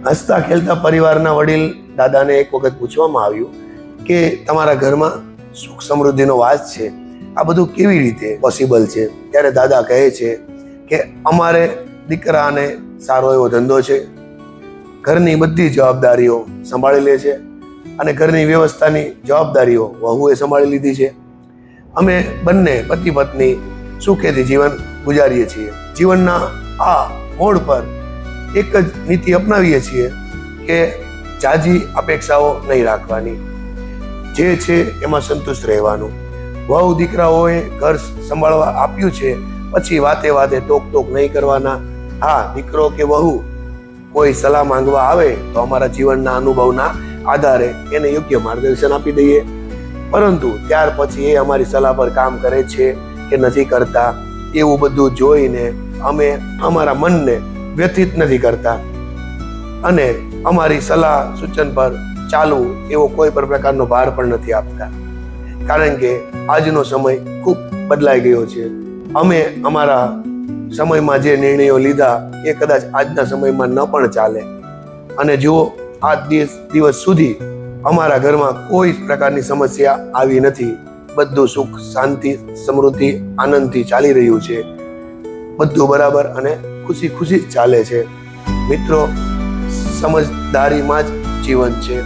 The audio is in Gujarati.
હસતા ખેલતા પરિવારના વડીલ દાદાને એક વખત પૂછવામાં આવ્યું કે તમારા ઘરમાં સુખ સમૃદ્ધિનો વાસ છે, આ બધું કેવી રીતે પોસિબલ છે? ત્યારે દાદા કહે છે કે અમારે દીકરાને સારો એવો ધંધો છે, ઘરની બધી જવાબદારીઓ સંભાળી લે છે અને ઘરની વ્યવસ્થાની જવાબદારીઓ વહુએ સંભાળી લીધી છે. અમે બંને પતિ પત્ની સુખેથી જીવન ગુજારીએ છીએ. જીવનના આ મોડ પર એક જ નીતિ અપનાવીએ છીએ કે જાજી અપેક્ષાઓ નહીં રાખવાની, જે છે એમાં સંતુષ્ટ રહેવાનું. વહુ દીકરાઓએ ઘર સંભાળવા આપ્યું છે, પછી વાતે વાતે ટોક ટોક નહીં કરવાના. હા, દીકરો કે વહુ કોઈ સલાહ માંગવા આવે તો અમારા જીવનના અનુભવના આધારે એને યોગ્ય માર્ગદર્શન આપી દઈએ, પરંતુ ત્યાર પછી એ અમારી સલાહ પર કામ કરે છે કે નથી કરતા એવું બધું જોઈને અમે અમારા મનને વ્યથિત નથી કરતા અને અમારી સલાહ સૂચન પર ચાલવું એવો કોઈ પણ પ્રકારનો ભાર પણ નથી આપતા, કારણ કે આજનો સમય ખૂબ બદલાઈ ગયો છે. અમે અમારા સમયમાં જે નિર્ણયો લીધા એ કદાચ આજના સમયમાં ન પણ ચાલે. અને જુઓ, આજ દિવસ સુધી અમારા ઘરમાં કોઈ પ્રકારની સમસ્યા આવી નથી. બધું સુખ શાંતિ સમૃદ્ધિ આનંદથી ચાલી રહ્યું છે. બધું બરાબર અને ખુશી ખુશી ચાલે છે. મિત્રો, સમજદારીમાં જ જીવન છે.